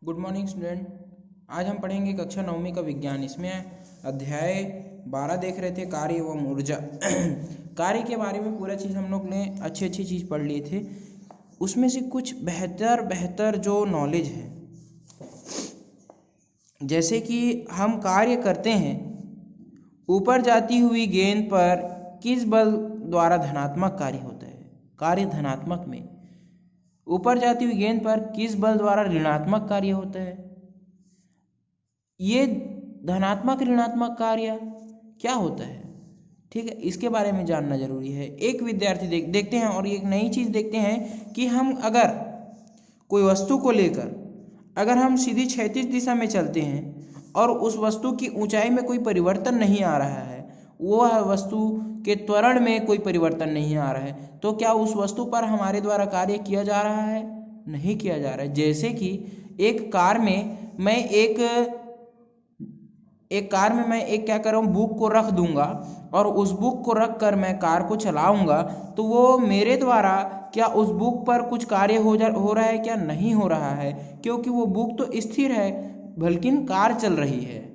Good morning student. आज हम पढ़ेंगे कक्षा 9वीं का विज्ञान। इसमें अध्याय 12 देख रहे थे, कार्य एवं ऊर्जा। कार्य के बारे में पूरा चीज़ हम लोग ने अच्छी चीज़ पढ़ लिए थे। उसमें से कुछ बेहतर जो नॉलेज है, जैसे कि हम कार्य करते हैं, ऊपर जाती हुई गेंद पर किस बल द्वारा धनात्मक कार्य होता है। कार्य धनात्मक में ऊपर जाती हुई गेंद पर किस बल द्वारा ऋणात्मक कार्य होता है। ये धनात्मक ऋणात्मक कार्य क्या होता है, ठीक है, इसके बारे में जानना जरूरी है। एक विद्यार्थी देखते हैं और एक नई चीज़ देखते हैं कि हम अगर कोई वस्तु को लेकर अगर हम सीधी क्षैतिज दिशा में चलते हैं और उस वस्तु की ऊंचाई में कोई परिवर्तन नहीं आ रहा है, वह वस्तु के त्वरण में कोई परिवर्तन नहीं आ रहा है, तो क्या उस वस्तु पर हमारे द्वारा कार्य किया जा रहा है? नहीं किया जा रहा है। जैसे कि एक कार में मैं एक क्या कर रहा हूँ, बुक को रख दूंगा और उस बुक को रख कर मैं कार को चलाऊंगा, तो वो मेरे द्वारा क्या उस बुक पर कुछ कार्य हो रहा है? क्या नहीं हो रहा है, क्योंकि वो बुक तो स्थिर है, बल्कि कार चल रही है।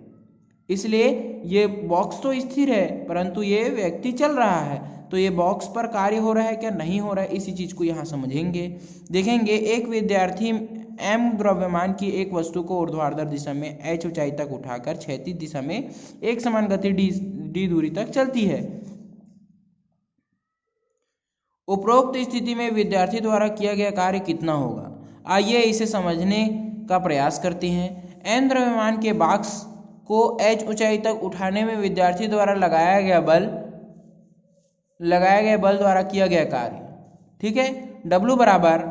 इसलिए ये बॉक्स तो स्थिर है परंतु ये व्यक्ति चल रहा है, तो ये बॉक्स पर कार्य हो रहा है क्या नहीं हो रहा है, इसी चीज को यहाँ समझेंगे। देखेंगे, एक विद्यार्थी m द्रव्यमान की एक वस्तु को ऊर्ध्वाधर दिशा में h ऊंचाई तक उठाकर क्षैतिज दिशा में एक समान गति d दूरी तक चलती है। उपरोक्त स्थिति में विद्यार्थी द्वारा किया गया कार्य कितना होगा? आइए इसे समझने का प्रयास करते हैं। n द्रव्यमान के बॉक्स को h ऊंचाई तक उठाने में विद्यार्थी द्वारा लगाया गया बल द्वारा किया गया कार्य, ठीक है। W बराबर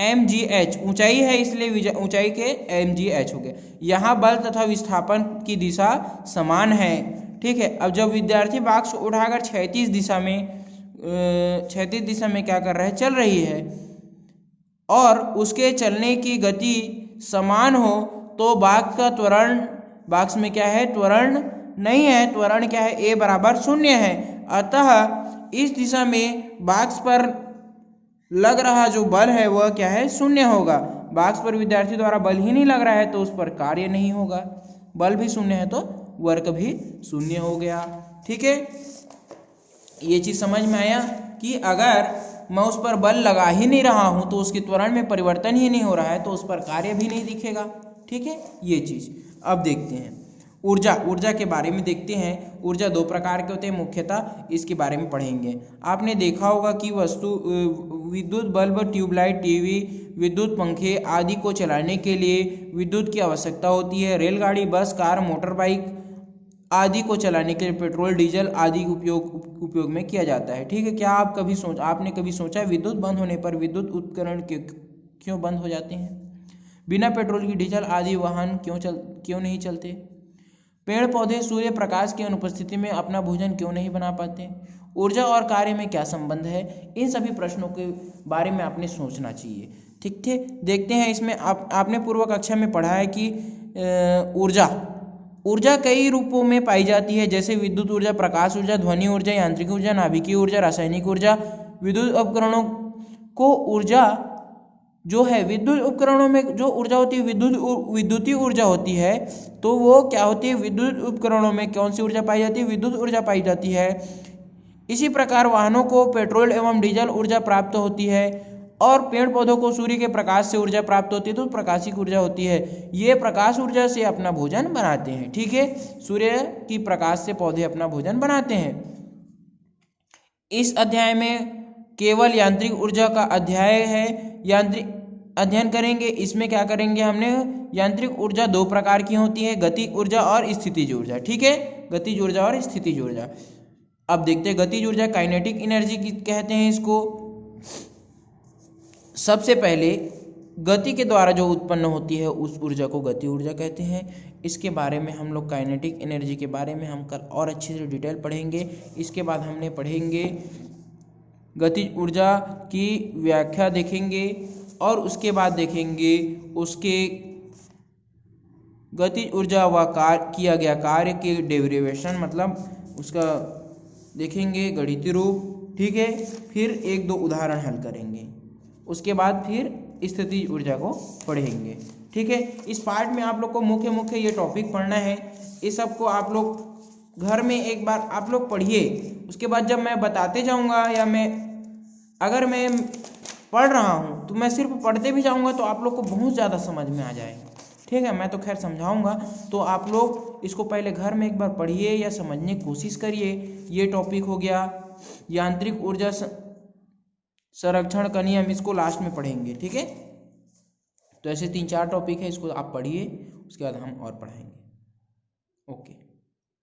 mgh, ऊंचाई है इसलिए ऊंचाई के mgh हो गया। यहाँ बल तथा विस्थापन की दिशा समान है, ठीक है। अब जब विद्यार्थी बॉक्स को उठाकर क्षैतिज दिशा में क्या कर रहा है, चल रही है, और उसके चलने की गति समान हो, तो बॉक्स में क्या है, त्वरण नहीं है। त्वरण क्या है, a बराबर 0 है। अतः इस दिशा में बॉक्स पर लग रहा जो बल है वह क्या है, 0 होगा। बॉक्स पर विद्यार्थी द्वारा बल ही नहीं लग रहा है तो उस पर कार्य नहीं होगा। बल भी 0 है तो वर्क भी 0 हो गया, ठीक है। ये चीज समझ में आया कि अगर मैं उस पर बल लगा ही नहीं रहा हूं तो उसके त्वरण में परिवर्तन ही नहीं हो रहा है तो उस पर कार्य भी नहीं दिखेगा, ठीक है। ये चीज अब देखते हैं। ऊर्जा के बारे में देखते हैं। ऊर्जा 2 प्रकार के होते हैं, मुख्यतः इसके बारे में पढ़ेंगे। आपने देखा होगा कि विद्युत बल्ब, ट्यूबलाइट, टीवी, विद्युत पंखे आदि को चलाने के लिए विद्युत की आवश्यकता होती है। रेलगाड़ी, बस, कार, मोटर बाइक आदि को चलाने के लिए पेट्रोल, डीजल आदि उपयोग में किया जाता है, ठीक है। क्या आपने कभी सोचा विद्युत बंद होने पर विद्युत उपकरण क्यों बंद हो जाते हैं? बिना पेट्रोल की डीजल आदि वाहन क्यों नहीं चलते? पेड़ पौधे सूर्य प्रकाश की अनुपस्थिति में अपना भोजन क्यों नहीं बना पाते? ऊर्जा और कार्य में क्या संबंध है? इन सभी प्रश्नों के बारे में आपने सोचना चाहिए, ठीक थे। देखते हैं, इसमें आपने पूर्व कक्षा में पढ़ा है कि ऊर्जा कई रूपों में पाई जाती है, जैसे विद्युत ऊर्जा, प्रकाश ऊर्जा, ध्वनि ऊर्जा, यांत्रिक ऊर्जा, नाभिकीय ऊर्जा, रासायनिक ऊर्जा। विद्युत उपकरणों को ऊर्जा जो है, विद्युत उपकरणों में जो ऊर्जा होती है विद्युतीय ऊर्जा होती है, तो वो क्या होती है, विद्युत उपकरणों में कौन सी ऊर्जा पाई जाती है? विद्युत ऊर्जा पाई जाती है। इसी प्रकार वाहनों को पेट्रोल एवं डीजल ऊर्जा प्राप्त होती है, और पेड़ पौधों को सूर्य के प्रकाश से ऊर्जा प्राप्त होती है, तो प्रकाशिक ऊर्जा होती है। ये प्रकाश ऊर्जा से अपना भोजन बनाते हैं, ठीक है। सूर्य की प्रकाश से पौधे अपना भोजन बनाते हैं। इस अध्याय में केवल यांत्रिक ऊर्जा का अध्याय है, अध्ययन करेंगे। इसमें क्या करेंगे, हमने यांत्रिक ऊर्जा 2 प्रकार की होती है, गतिज ऊर्जा और स्थितिज ऊर्जा, ठीक है। गतिज ऊर्जा और स्थितिज ऊर्जा। अब देखते हैं, गतिज ऊर्जा काइनेटिक एनर्जी कहते हैं इसको। सबसे पहले गति के द्वारा जो उत्पन्न होती है उस ऊर्जा को गति ऊर्जा कहते हैं। इसके बारे में हम लोग काइनेटिक एनर्जी के बारे में हम कल और अच्छे से डिटेल पढ़ेंगे। इसके बाद हमने पढ़ेंगे गतिज ऊर्जा की व्याख्या देखेंगे, और उसके बाद देखेंगे उसके गतिज ऊर्जा व किया गया कार्य के डेरिवेशन, मतलब उसका देखेंगे गणितीय रूप, ठीक है। फिर 1-2 उदाहरण हल करेंगे, उसके बाद फिर स्थितिज ऊर्जा को पढ़ेंगे। ठीक है। इस पार्ट में आप लोग को मुख्य ये टॉपिक पढ़ना है। इस सब को आप लोग घर में एक बार आप लोग पढ़िए, उसके बाद जब मैं बताते जाऊंगा या अगर मैं पढ़ रहा हूँ तो मैं सिर्फ पढ़ते भी जाऊंगा तो आप लोग को बहुत ज़्यादा समझ में आ जाएगा, ठीक है। मैं तो खैर समझाऊंगा, तो आप लोग इसको पहले घर में एक बार पढ़िए या समझने की कोशिश करिए। ये टॉपिक हो गया यांत्रिक ऊर्जा संरक्षण का नियम, इसको लास्ट में पढ़ेंगे, ठीक है। तो ऐसे 3-4 टॉपिक है, इसको आप पढ़िए, उसके बाद हम और पढ़ाएंगे। ओके।